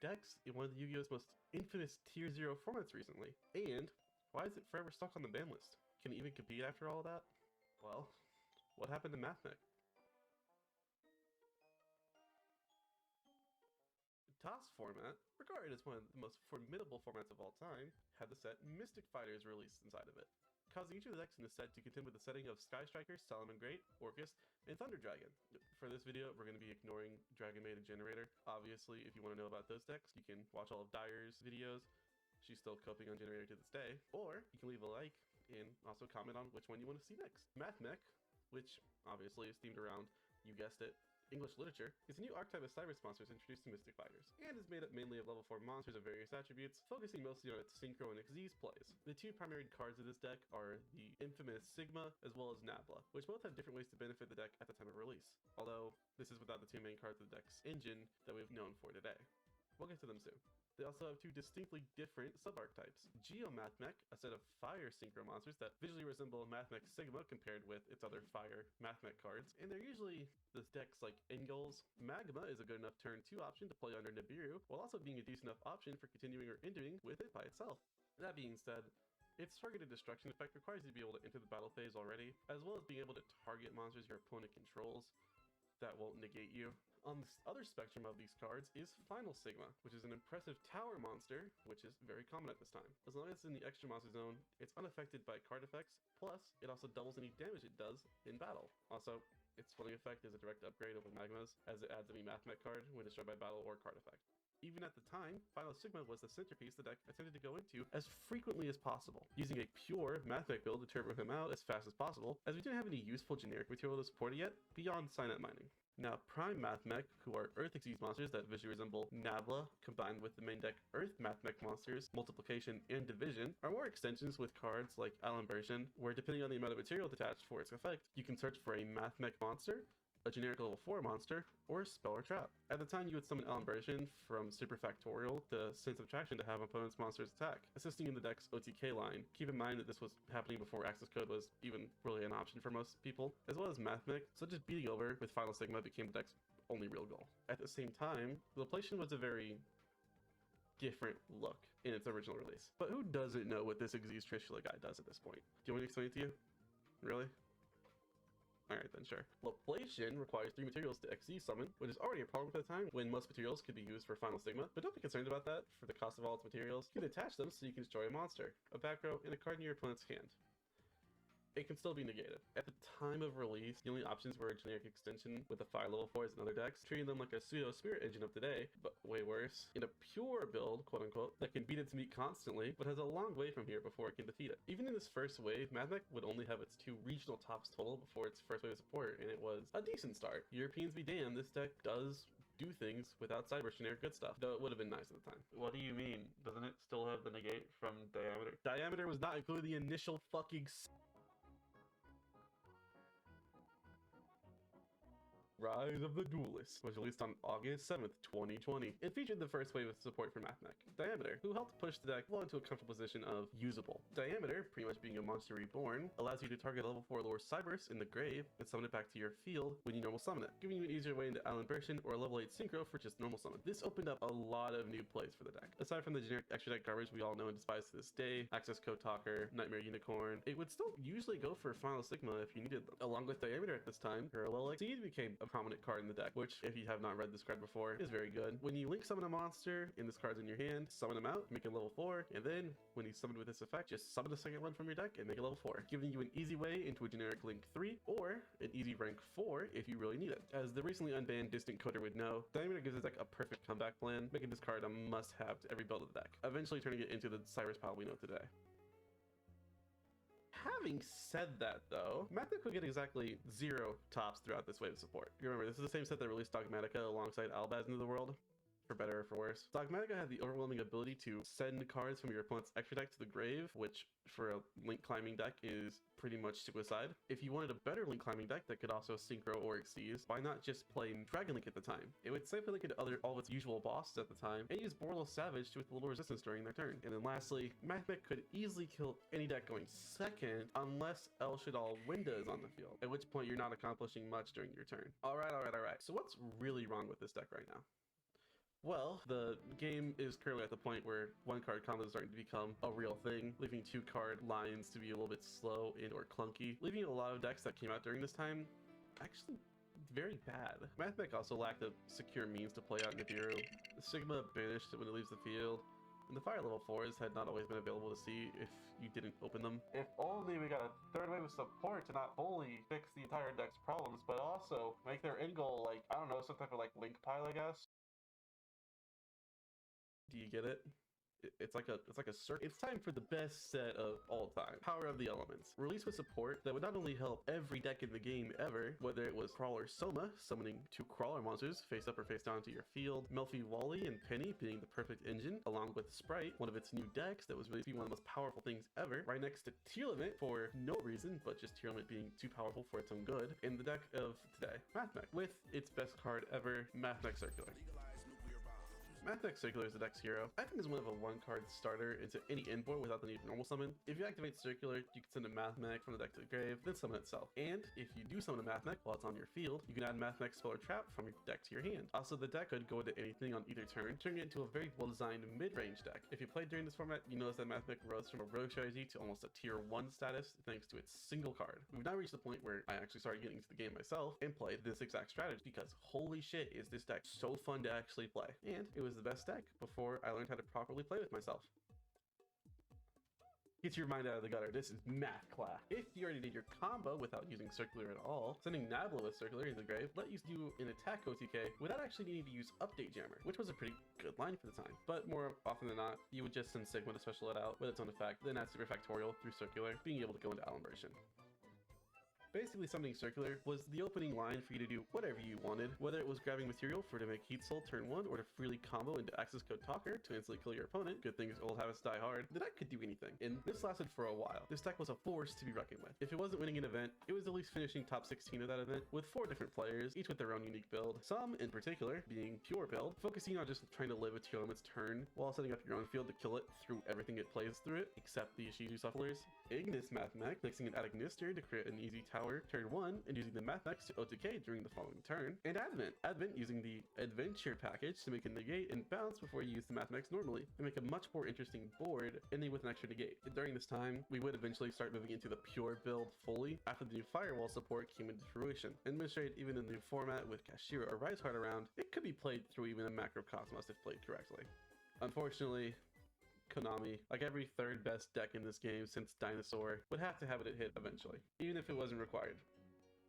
decks in one of the Yu-Gi-Oh's most infamous Tier 0 formats recently? And why is it forever stuck on the ban list? Can it even compete after all of that? Well, what happened to MathMech? The TOS format, regarded as one of the most formidable formats of all time, had the set Mystic Fighters released inside of it, causing each of the decks in the set to contend with the setting of Sky Striker, Solomon Great, Orcus, and Thunder Dragon. For this video, we're going to be ignoring Dragon Maid and Generator. Obviously, if you want to know about those decks, you can watch all of Dyer's videos. She's still coping on Generator to this day. Or you can leave a like and also comment on which one you want to see next. MathMech, which obviously is themed around, you guessed it, English literature, is a new archetype of Cyrus monsters introduced to Mystic Fighters, and is made up mainly of level 4 monsters of various attributes, focusing mostly on its Synchro and Xyz plays. The two primary cards of this deck are the infamous Sigma as well as Nabla, which both have different ways to benefit the deck at the time of release, although this is without the two main cards of the deck's engine that we've known for today. We'll get to them soon. They also have two distinctly different sub-archetypes. GeoMathMech, a set of fire synchro monsters that visually resemble MathMech Sigma compared with its other fire MathMech cards, and they're usually the decks like Ingols. Magma is a good enough turn 2 option to play under Nibiru, while also being a decent enough option for continuing or ending with it by itself. That being said, its targeted destruction effect requires you to be able to enter the battle phase already, as well as being able to target monsters your opponent controls that won't negate you. On the other spectrum of these cards is Final Sigma, which is an impressive tower monster, which is very common at this time. As long as it's in the extra monster zone, it's unaffected by card effects, plus it also doubles any damage it does in battle. Also, its swelling effect is a direct upgrade over Magma's, as it adds any MathMech card when destroyed by battle or card effect. Even at the time, Final Sigma was the centerpiece the deck attempted to go into as frequently as possible, using a pure MathMech build to turbo him out as fast as possible, as we didn't have any useful generic material to support it yet, beyond Signet mining. Now, Prime MathMech, who are Earth Xyz monsters that visually resemble Nabla, combined with the main deck Earth MathMech monsters, Multiplication and Division, are more extensions with cards like Alimbersion, where depending on the amount of material attached for its effect, you can search for a MathMech monster, a generic level 4 monster, or a spell or trap. At the time, you would summon Alimbersion from Superfactorial to Sense of Attraction to have opponent's monsters attack, assisting in the deck's OTK line. Keep in mind that this was happening before access code was even really an option for most people, as well as MathMech, so just beating over with Final Sigma became the deck's only real goal. At the same time, Loplation was a very different look in its original release. But who doesn't know what this Xyz Trishula guy does at this point? Do you want me to explain it to you? Really? Alright then, sure. Loplation requires 3 materials to Xyz summon, which is already a problem for the time when most materials could be used for Final Sigma, but don't be concerned about that. For the cost of all its materials, you can attach them so you can destroy a monster, a back row, and a card in your opponent's hand. It can still be negated. At the time of release, the only options were a generic extension with a fire level 4s and other decks, treating them like a pseudo spirit engine of today, but way worse, in a pure build, quote unquote, that can beat its meat constantly, but has a long way from here before it can defeat it. Even in this first wave, MathMech would only have its 2 regional tops total before its first wave of support, and it was a decent start. Europeans be damned, this deck does do things without Cyber generic good stuff, though it would have been nice at the time. What do you mean? Doesn't it still have the negate from Diameter? Diameter was not included in the initial fucking Rise of the Duelist was released on August 7th, 2020. It featured the first wave of support for MathMech, Diameter, who helped push the deck well into a comfortable position of usable. Diameter, pretty much being a monster reborn, allows you to target level 4 Lord Cybers in the grave and summon it back to your field when you normal summon it, giving you an easier way into Alimbersion or a level 8 Synchro for just normal summon. This opened up a lot of new plays for the deck. Aside from the generic extra deck garbage we all know and despise to this day, Access Code Talker, Nightmare Unicorn, it would still usually go for Final Sigma if you needed them. Along with Diameter at this time, Parallel Xyz became a prominent card in the deck, which, if you have not read this card before, is very good. When you link summon a monster and this card's in your hand, summon him out, make it level 4, and then when he's summoned with this effect, just summon a second one from your deck and make it level 4, giving you an easy way into a generic link 3 or an easy rank 4 if you really need it. As the recently unbanned Distant Coder would know, Diameter gives this deck a perfect comeback plan, making this card a must-have to every build of the deck, eventually turning it into the Cyrus pile we know today. Having said that, though, MathMech would get exactly 0 tops throughout this wave of support. You remember, this is the same set that released Dogmatica alongside Albaz into the world, for better or for worse. Dogmatica had the overwhelming ability to send cards from your opponent's extra deck to the grave, which for a link climbing deck is pretty much suicide. If you wanted a better link climbing deck that could also synchro or Xyz, why not just play Dragon Link at the time? It would safely link into all of its usual bosses at the time, and use Borlo Savage to with a little resistance during their turn. And then lastly, MathMech could easily kill any deck going second, unless El Shaddai Winda is on the field, at which point you're not accomplishing much during your turn. Alright. So what's really wrong with this deck right now? Well, the game is currently at the point where one-card combos are starting to become a real thing, leaving two-card lines to be a little bit slow and or clunky, leaving a lot of decks that came out during this time actually very bad. Mathmech also lacked a secure means to play out Nibiru. Sigma banished it when it leaves the field, and the fire level 4s had not always been available to see if you didn't open them. If only we got a third wave of support to not only fix the entire deck's problems, but also make their end goal like, I don't know, some type of like link pile, I guess. Do you get it? It's like a circle. It's time for the best set of all time. Power of the Elements. Released with support that would not only help every deck in the game ever, whether it was Crawler Soma, summoning 2 Crawler monsters face up or face down to your field, Melfi Wally and Penny being the perfect engine, along with Sprite, one of its new decks that was really one of the most powerful things ever, right next to Tier Limit for no reason, but just Tier Limit being too powerful for its own good, in the deck of today, Mathmech, with its best card ever, Mathmech Circular. Mathmech Circular is the deck's hero. I think is one of a one-card starter into any inboard without the need of normal summon. If you activate Circular, you can send a Mathmech from the deck to the grave, then summon itself. And if you do summon a Mathmech while it's on your field, you can add Mathmech Spell or Trap from your deck to your hand. Also, the deck could go into anything on either turn, turning it into a very well-designed mid-range deck. If you played during this format, you notice that Mathmech rose from a rogue strategy to almost a tier 1 status thanks to its single card. We've now reached the point where I actually started getting into the game myself and played this exact strategy because holy shit is this deck so fun to actually play. And it was the best deck before I learned how to properly play with myself. Get your mind out of the gutter, this is math class. If you already did your combo without using Circular at all, sending Nabla with Circular into the grave let you do an attack OTK without actually needing to use Update Jammer, which was a pretty good line for the time. But more often than not, you would just send Sigma to special it out with its own effect, then add Super Factorial through Circular, being able to go into Alumbration. Basically, summoning Circular was the opening line for you to do whatever you wanted, whether it was grabbing material for to make Heat Soul turn 1 or to freely combo into Access Code Talker to instantly kill your opponent. Good things old habits die hard. The deck could do anything, and this lasted for a while. This deck was a force to be reckoned with. If it wasn't winning an event, it was at least finishing top 16 of that event with 4 different players, each with their own unique build. Some, in particular, being pure build, focusing on just trying to live a Tier Limit's turn while setting up your own field to kill it through everything it plays through it, except the Ishizu Shufflers. Ignis Mathmech, mixing an Adagnister to create an easy tower turn 1, and using the Mathmech to OTK during the following turn, and Advent using the Adventure package to make a negate and bounce before you use the Mathmech normally, and make a much more interesting board, ending with an extra negate. During this time, we would eventually start moving into the pure build fully after the new Firewall support came into fruition. And demonstrate even in the new format with Kashira or Riseheart around, it could be played through even a Macrocosmos if played correctly. Unfortunately, Konami, like every third best deck in this game since Dinosaur, would have to have it hit eventually, even if it wasn't required.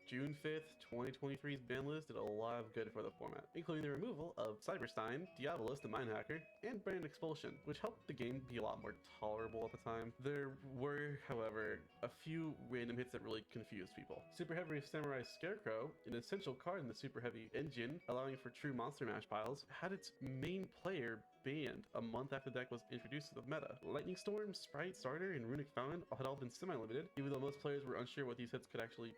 June 5th, 2023's ban list did a lot of good for the format, including the removal of Cyberstein, Diabolus the Mind Hacker, and Brand Expulsion, which helped the game be a lot more tolerable at the time. There were, however, a few random hits that really confused people. Super Heavy Samurai Scarecrow, an essential card in the Super Heavy engine, allowing for true monster mash piles, had its main player banned a month after the deck was introduced to the meta. Lightning Storm, Sprite, Starter, and Runic Fountain had all been semi-limited, even though most players were unsure what these hits could actually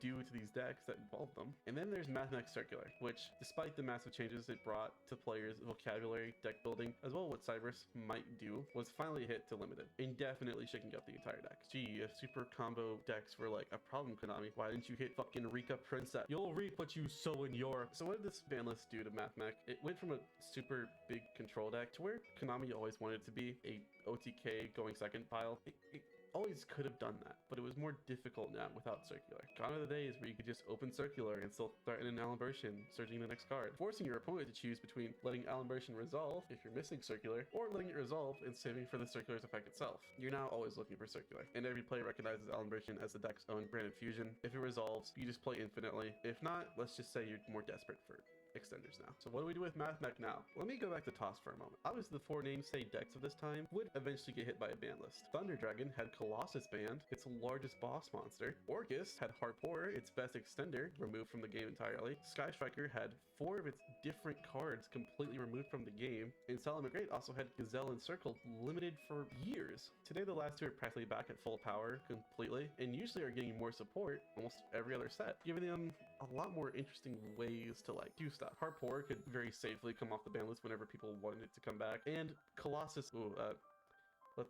do to these decks that involved them. And then there's Mathmech Circular, which, despite the massive changes it brought to players' vocabulary, deck building, as well as what Cybers might do, was finally hit to limited, indefinitely shaking up the entire deck. Gee, if super combo decks were like a problem, Konami, why didn't you hit fucking Rika Princess? You'll reap what you sow in your... So what did this ban list do to Mathmech? It went from a super big control deck to where Konami always wanted it to be, a OTK going second pile. It always could have done that, but it was more difficult now without Circular. Gone are the days where you could just open Circular and still threaten an Alumbration, searching the next card, forcing your opponent to choose between letting Alumbration resolve if you're missing Circular, or letting it resolve and saving for the Circular's effect itself. You're now always looking for Circular, and every player recognizes Alumbration as the deck's own brand of fusion. If it resolves, you just play infinitely. If not, let's just say you're more desperate for extenders now. So what do we do with Mathmech now? Let me go back to Toss for a moment. Obviously the 4 namesake decks of this time would eventually get hit by a ban list. Thunder Dragon had Colossus banned, its largest boss monster. Orcus had Harpor, its best extender, removed from the game entirely. Sky Striker had 4 of its different cards completely removed from the game. And Solomon Great also had Gazelle Encircled limited for years. Today the last 2 are practically back at full power completely, and usually are getting more support almost every other set, giving them a lot more interesting ways to like do stuff. Harpor could very safely come off the ban list whenever people wanted it to come back, and Colossus,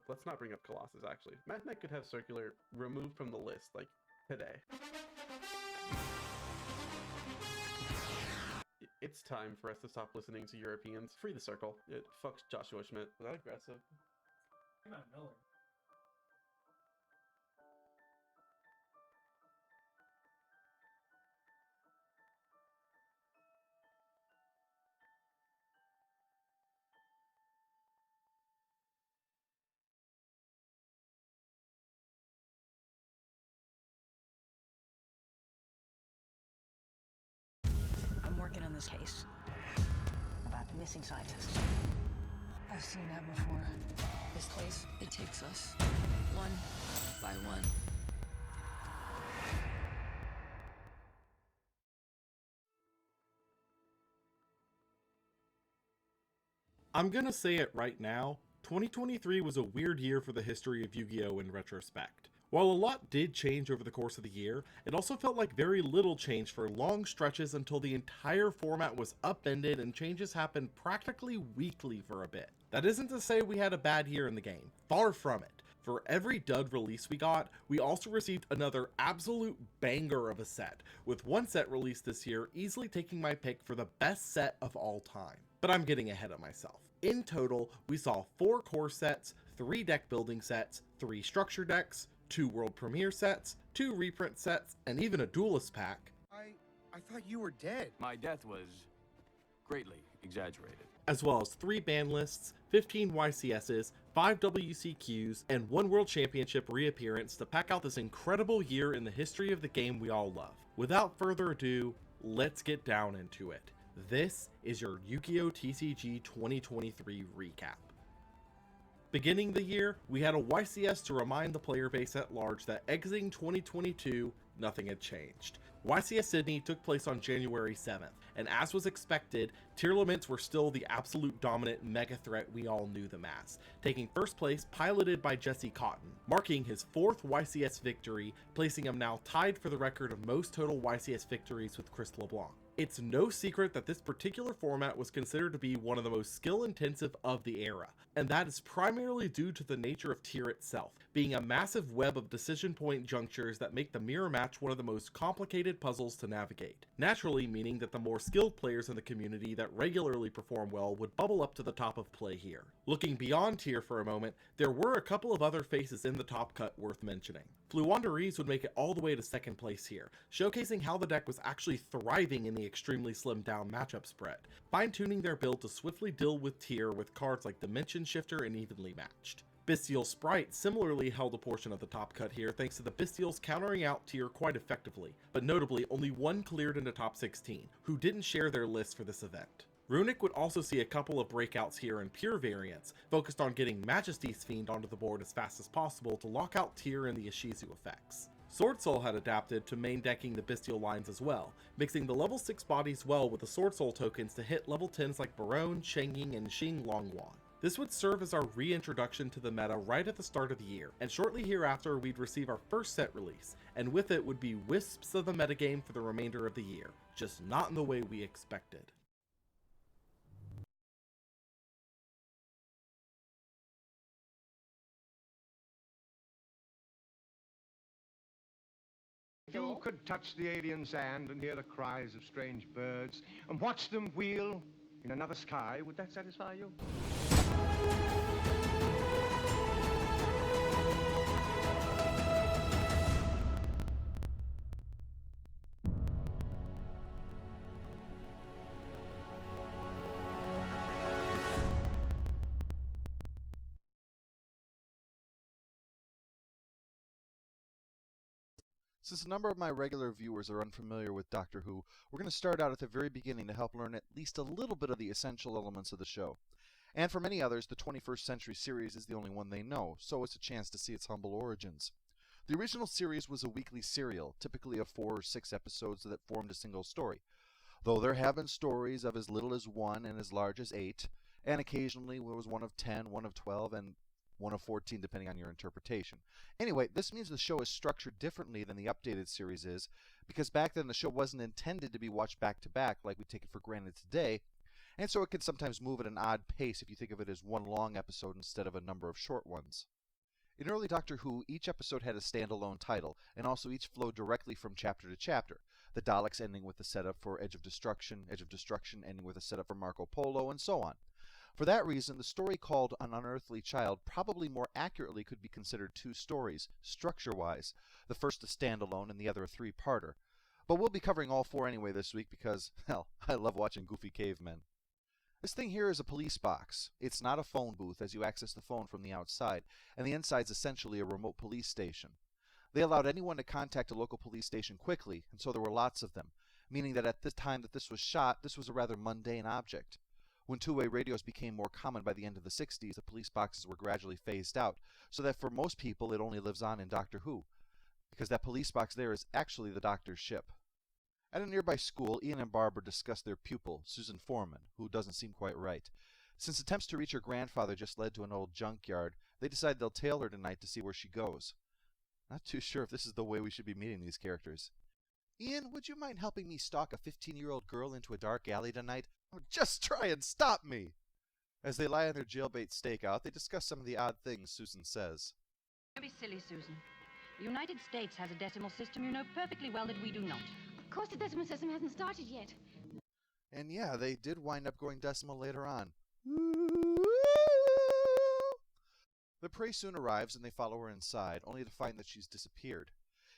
let's not bring up Colossus actually. Mathmech could have Circular removed from the list like today. It's time for us to stop listening to Europeans. Free the circle. It fucks Joshua Schmidt. Was that aggressive? Come on, Miller. I'm working on this case about the missing scientist. I've seen that before. This place, it takes us one by one. I'm gonna say it right now, 2023 was a weird year for the history of Yu-Gi-Oh! In retrospect. While a lot did change over the course of the year, it also felt like very little changed for long stretches until the entire format was upended and changes happened practically weekly for a bit. That isn't to say we had a bad year in the game, far from it. For every dud release we got, we also received another absolute banger of a set, with one set released this year easily taking my pick for the best set of all time. But I'm getting ahead of myself. In total, we saw 4 core sets, 3 deck building sets, 3 structure decks, 2 world premiere sets, 2 reprint sets, and even a duelist pack. I thought you were dead. My death was greatly exaggerated. As well as 3 ban lists, 15 YCSs, 5 WCQs, and 1 World Championship reappearance to pack out this incredible year in the history of the game we all love. Without further ado, let's get down into it. This is your Yu-Gi-Oh! TCG 2023 recap. Beginning the year, we had a YCS to remind the player base at large that exiting 2022, nothing had changed. YCS Sydney took place on January 7th, and as was expected, tier limits were still the absolute dominant mega threat we all knew them as, taking first place piloted by Jesse Cotton, marking his 4th YCS victory, placing him now tied for the record of most total YCS victories with Chris LeBlanc. It's no secret that this particular format was considered to be one of the most skill-intensive of the era, and that is primarily due to the nature of tier itself, being a massive web of decision point junctures that make the mirror match one of the most complicated puzzles to navigate. Naturally meaning that the more skilled players in the community that regularly perform well would bubble up to the top of play here. Looking beyond tier for a moment, there were a couple of other faces in the top cut worth mentioning. Fluwanderees would make it all the way to 2nd place here, showcasing how the deck was actually thriving in the extremely slimmed down matchup spread, fine-tuning their build to swiftly deal with tier with cards like Dimension Shifter and Evenly Matched. Bystial Sprite similarly held a portion of the top cut here thanks to the Bystials countering out tier quite effectively, but notably only one cleared into top 16, who didn't share their list for this event. Runic would also see a couple of breakouts here in pure variants, focused on getting Majesty's Fiend onto the board as fast as possible to lock out tier and the Ishizu effects. Sword Soul had adapted to main decking the Bystial lines as well, mixing the level 6 bodies well with the Sword Soul tokens to hit level 10s like Barone, Shenging, and Xing Longwan. This would serve as our reintroduction to the meta right at the start of the year, and shortly hereafter we'd receive our first set release, and with it would be wisps of the metagame for the remainder of the year, just not in the way we expected. You could touch the alien sand and hear the cries of strange birds and watch them wheel in another sky. Would that satisfy you? Since a number of my regular viewers are unfamiliar with Doctor Who, we're going to start out at the very beginning to help learn at least a little bit of the essential elements of the show. And for many others, the 21st Century series is the only one they know, so it's a chance to see its humble origins. The original series was a weekly serial, typically of 4 or 6 episodes that formed a single story, though there have been stories of as little as 1 and as large as 8, and occasionally there was one of 10, one of 12, and one of 14 depending on your interpretation. Anyway, this means the show is structured differently than the updated series is, because back then the show wasn't intended to be watched back to back like we take it for granted today, and so it can sometimes move at an odd pace if you think of it as one long episode instead of a number of short ones. In early Doctor Who, each episode had a standalone title, and also each flowed directly from chapter to chapter. the Daleks ending with the setup for Edge of Destruction ending with a setup for Marco Polo, and so on. For that reason, the story called An Unearthly Child probably more accurately could be considered two stories, structure-wise, the first a standalone and the other a three-parter. But we'll be covering all four anyway this week because, hell, I love watching goofy cavemen. This thing here is a police box. It's not a phone booth, as you access the phone from the outside, and the inside's essentially a remote police station. They allowed anyone to contact a local police station quickly, and so there were lots of them, meaning that at the time that this was shot, this was a rather mundane object. When two-way radios became more common by the end of the 60s, the police boxes were gradually phased out, so that for most people it only lives on in Doctor Who, because that police box there is actually the Doctor's ship. At a nearby school, Ian and Barbara discuss their pupil, Susan Foreman, who doesn't seem quite right. Since attempts to reach her grandfather just led to an old junkyard, they decide they'll tail her tonight to see where she goes. Not too sure if this is the way we should be meeting these characters. Ian, would you mind helping me stalk a 15-year-old girl into a dark alley tonight? Oh, just try and stop me! As they lie on their jailbait stakeout, they discuss some of the odd things Susan says. Don't be silly, Susan. The United States has a decimal system. You know perfectly well that we do not. Of course, the decimal system hasn't started yet. And yeah, they did wind up going decimal later on. The prey soon arrives and they follow her inside, only to find that she's disappeared.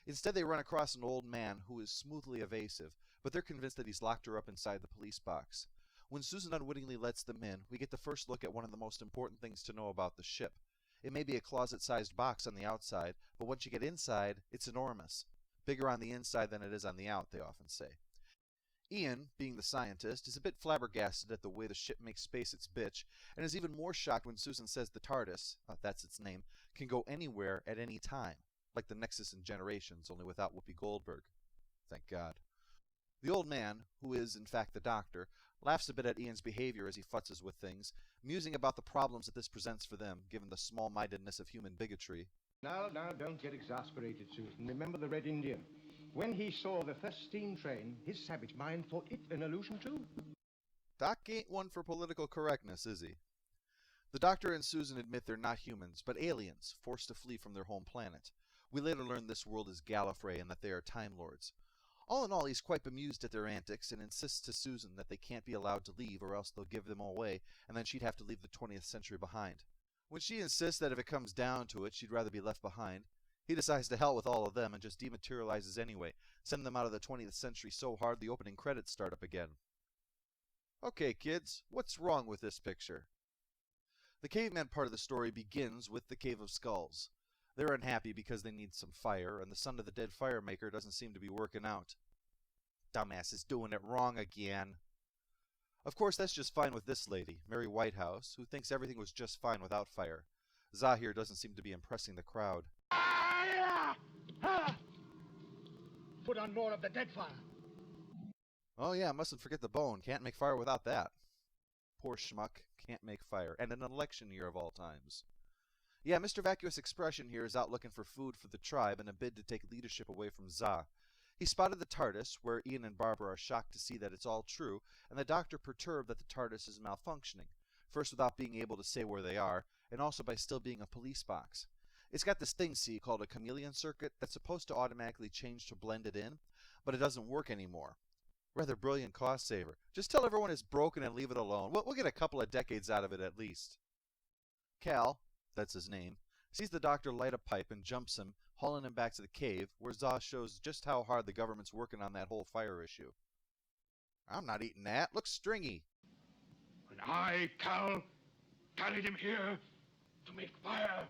Instead, they run across an old man who is smoothly evasive, but they're convinced that he's locked her up inside the police box. When Susan unwittingly lets them in, we get the first look at one of the most important things to know about the ship. It may be a closet-sized box on the outside, but once you get inside, it's enormous. Bigger on the inside than it is on the out, they often say. Ian, being the scientist, is a bit flabbergasted at the way the ship makes space its bitch, and is even more shocked when Susan says the TARDIS, that's its name, can go anywhere at any time, like the Nexus in Generations, only without Whoopi Goldberg. Thank God. The old man, who is in fact the Doctor, laughs a bit at Ian's behavior as he futzes with things, musing about the problems that this presents for them, given the small-mindedness of human bigotry. Now, don't get exasperated, Susan. Remember the Red Indian. When he saw the first steam train, his savage mind thought it an illusion too. Doc ain't one for political correctness, is he? The Doctor and Susan admit they're not humans, but aliens, forced to flee from their home planet. We later learn this world is Gallifrey and that they are Time Lords. All in all, he's quite bemused at their antics and insists to Susan that they can't be allowed to leave or else they'll give them away, and then she'd have to leave the 20th century behind. When she insists that if it comes down to it, she'd rather be left behind, he decides to hell with all of them and just dematerializes anyway, send them out of the 20th century so hard the opening credits start up again. Okay, kids, what's wrong with this picture? The caveman part of the story begins with the Cave of Skulls. They're unhappy because they need some fire, and the son of the dead fire maker doesn't seem to be working out. Dumbass is doing it wrong again. Of course, that's just fine with this lady, Mary Whitehouse, who thinks everything was just fine without fire. Zahir doesn't seem to be impressing the crowd. Put on more of the dead fire. Oh yeah, mustn't forget the bone. Can't make fire without that. Poor schmuck. Can't make fire. And an election year of all times. Yeah, Mr. Vacuous Expression here is out looking for food for the tribe in a bid to take leadership away from Zah. He spotted the TARDIS, where Ian and Barbara are shocked to see that it's all true, and the Doctor perturbed that the TARDIS is malfunctioning. First without being able to say where they are, and also by still being a police box. It's got this thing, see, called a chameleon circuit that's supposed to automatically change to blend it in, but it doesn't work anymore. Rather brilliant cost saver. Just tell everyone it's broken and leave it alone. We'll get a couple of decades out of it at least. Cal, that's his name, sees the Doctor light a pipe and jumps him, hauling him back to the cave, where Zah shows just how hard the government's working on that whole fire issue. I'm not eating that. Looks stringy. And I, Cal, carried him here to make fire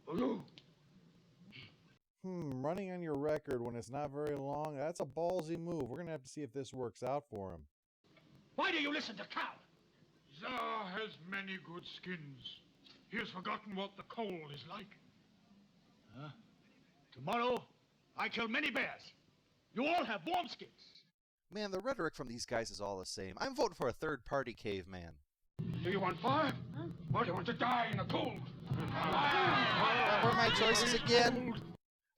for you. Running on your record when it's not very long, that's a ballsy move. We're going to have to see if this works out for him. Why do you listen to Cal? Zah has many good skins. He has forgotten what the cold is like. Huh? Tomorrow, I kill many bears. You all have warm skins. Man, the rhetoric from these guys is all the same. I'm voting for a third-party caveman. Do you want fire? Or do you want to die in the cold? What were my choices again?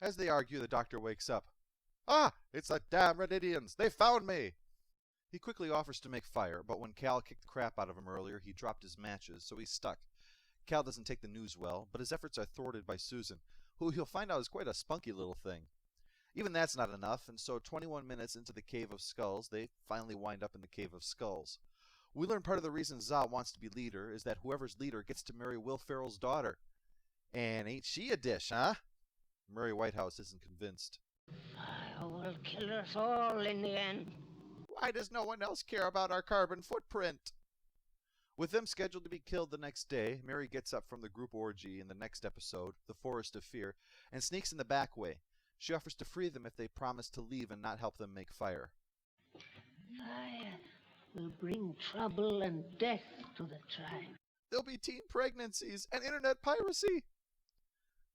As they argue, the Doctor wakes up. Ah! It's the damn Red Indians! They found me! He quickly offers to make fire, but when Cal kicked the crap out of him earlier, he dropped his matches, so he's stuck. Cal doesn't take the news well, but his efforts are thwarted by Susan, who he'll find out is quite a spunky little thing. Even that's not enough, and so 21 minutes into the Cave of Skulls, they finally wind up in the Cave of Skulls. We learn part of the reason Za wants to be leader is that whoever's leader gets to marry Will Ferrell's daughter. And ain't she a dish, huh? Murray Whitehouse isn't convinced. I will kill us all in the end. Why does no one else care about our carbon footprint? With them scheduled to be killed the next day, Mary gets up from the group orgy in the next episode, The Forest of Fear, and sneaks in the back way. She offers to free them if they promise to leave and not help them make fire. Fire will bring trouble and death to the tribe. There'll be teen pregnancies and internet piracy.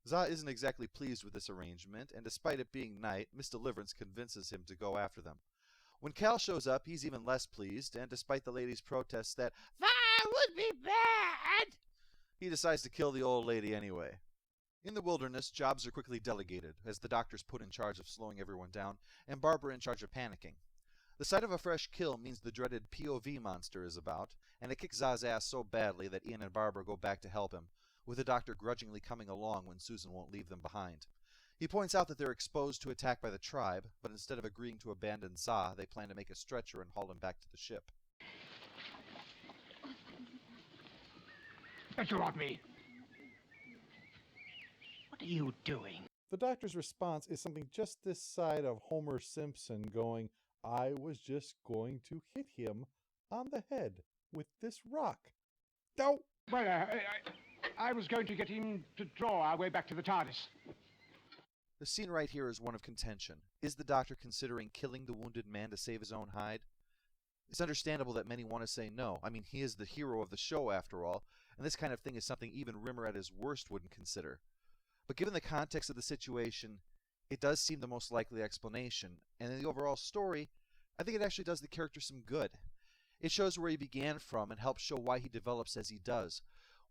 Za isn't exactly pleased with this arrangement, and despite it being night, Miss Deliverance convinces him to go after them. When Cal shows up, he's even less pleased, and despite the ladies' protests that fire would be bad, he decides to kill the old lady anyway. In the wilderness, jobs are quickly delegated, as the doctor's put in charge of slowing everyone down, and Barbara in charge of panicking. The sight of a fresh kill means the dreaded POV monster is about, and it kicks Za's ass so badly that Ian and Barbara go back to help him, with the doctor grudgingly coming along when Susan won't leave them behind. He points out that they're exposed to attack by the tribe, but instead of agreeing to abandon Za, they plan to make a stretcher and haul him back to the ship. Don't you want me? What are you doing? The doctor's response is something just this side of Homer Simpson going, I was just going to hit him on the head with this rock. No! Well, I was going to get him to draw our way back to the TARDIS. The scene right here is one of contention. Is the doctor considering killing the wounded man to save his own hide? It's understandable that many want to say no. I mean, he is the hero of the show after all, and this kind of thing is something even Rimmer at his worst wouldn't consider. But given the context of the situation, it does seem the most likely explanation, and in the overall story, I think it actually does the character some good. It shows where he began from and helps show why he develops as he does.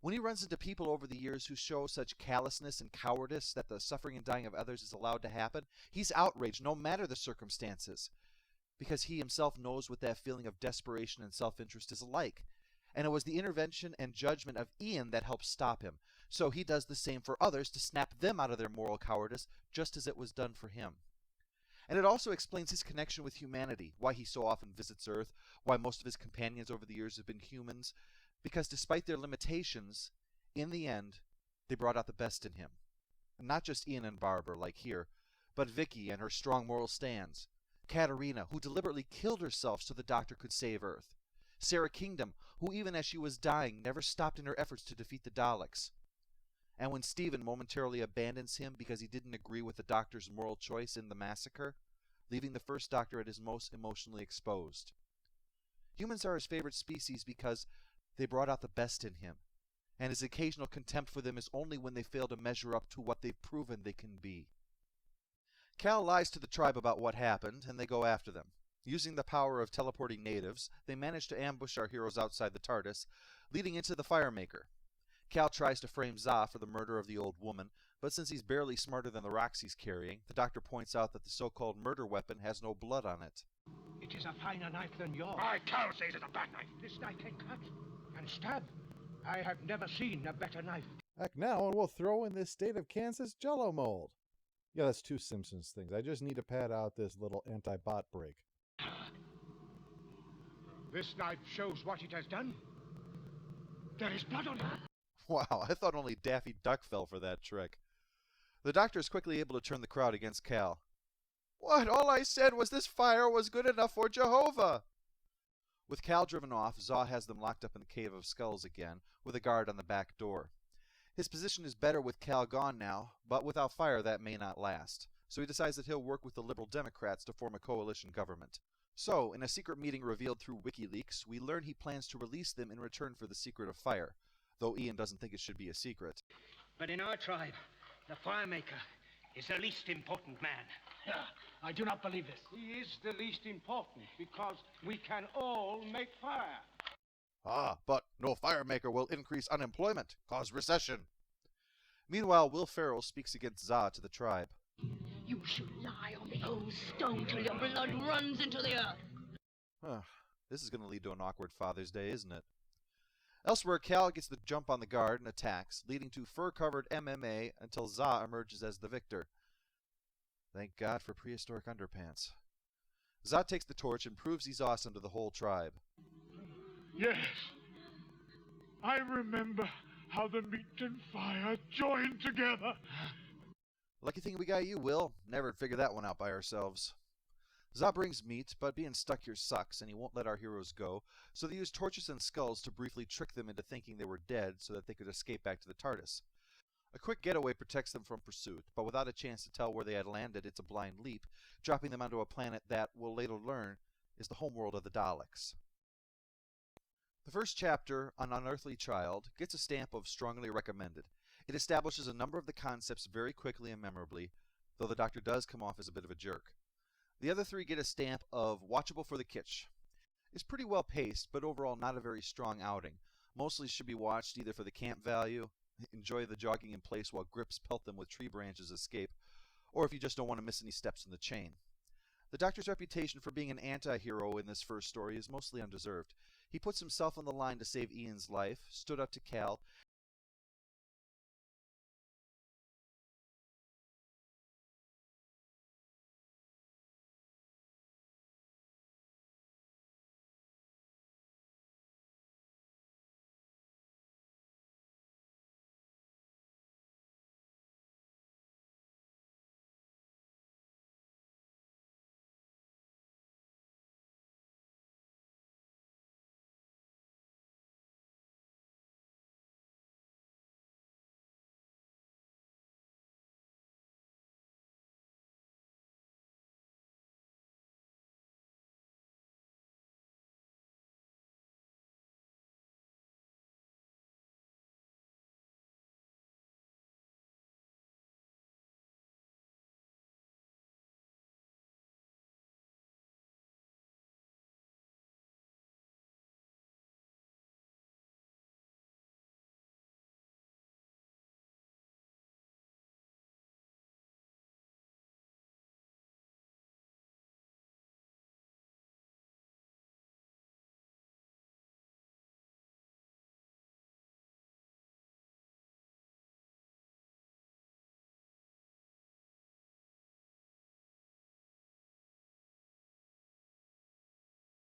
When he runs into people over the years who show such callousness and cowardice that the suffering and dying of others is allowed to happen, he's outraged no matter the circumstances, because he himself knows what that feeling of desperation and self-interest is like. And it was the intervention and judgment of Ian that helped stop him. So he does the same for others to snap them out of their moral cowardice, just as it was done for him. And it also explains his connection with humanity, why he so often visits Earth, why most of his companions over the years have been humans, because despite their limitations, in the end, they brought out the best in him. And not just Ian and Barbara, like here, but Vicky and her strong moral stands, Katerina, who deliberately killed herself so the doctor could save Earth, Sarah Kingdom, who even as she was dying never stopped in her efforts to defeat the Daleks. And when Stephen momentarily abandons him because he didn't agree with the doctor's moral choice in the massacre, leaving the first doctor at his most emotionally exposed. Humans are his favorite species because they brought out the best in him, and his occasional contempt for them is only when they fail to measure up to what they've proven they can be. Cal lies to the tribe about what happened, and they go after them. Using the power of teleporting natives, they manage to ambush our heroes outside the TARDIS, leading into the Firemaker. Cal tries to frame Za for the murder of the old woman, but since he's barely smarter than the rocks he's carrying, the doctor points out that the so-called murder weapon has no blood on it. It is a finer knife than yours. My cow says it's a bad knife. This knife can cut and stab. I have never seen a better knife. Heck, now and we'll throw in this state of Kansas Jello mold. Yeah, that's two Simpsons things. I just need to pad out this little anti-bot break. This knife shows what it has done. There is blood on it. Wow, I thought only Daffy Duck fell for that trick. The doctor is quickly able to turn the crowd against Cal. What? All I said was this fire was good enough for Jehovah! With Cal driven off, Za has them locked up in the Cave of Skulls again, with a guard on the back door. His position is better with Cal gone now, but without fire that may not last. So he decides that he'll work with the Liberal Democrats to form a coalition government. So, in a secret meeting revealed through WikiLeaks, we learn he plans to release them in return for the secret of fire, though Ian doesn't think it should be a secret. But in our tribe, the Firemaker is the least important man. I do not believe this. He is the least important because we can all make fire. Ah, but no Firemaker will increase unemployment, cause recession. Meanwhile, Will Ferrell speaks against Za to the tribe. You should lie on the old stone till your blood runs into the earth. This is going to lead to an awkward Father's Day, isn't it? Elsewhere, Cal gets the jump on the guard and attacks, leading to fur-covered MMA until Za emerges as the victor. Thank God for prehistoric underpants. Zod takes the torch and proves he's awesome to the whole tribe. Yes. I remember how the meat and fire joined together. Lucky thing we got you, Will. Never figured that one out by ourselves. Zod brings meat, but being stuck here sucks, and he won't let our heroes go, so they use torches and skulls to briefly trick them into thinking they were dead so that they could escape back to the TARDIS. A quick getaway protects them from pursuit, but without a chance to tell where they had landed, it's a blind leap, dropping them onto a planet that, we'll later learn, is the homeworld of the Daleks. The first chapter, An Unearthly Child, gets a stamp of strongly recommended. It establishes a number of the concepts very quickly and memorably, though the Doctor does come off as a bit of a jerk. The other three get a stamp of watchable for the kitsch. It's pretty well paced, but overall not a very strong outing. Mostly should be watched either for the camp value, enjoy the jogging in place while grips pelt them with tree branches escape, or if you just don't want to miss any steps in the chain. The Doctor's reputation for being an anti-hero in this first story is mostly undeserved. He puts himself on the line to save Ian's life, stood up to Cal,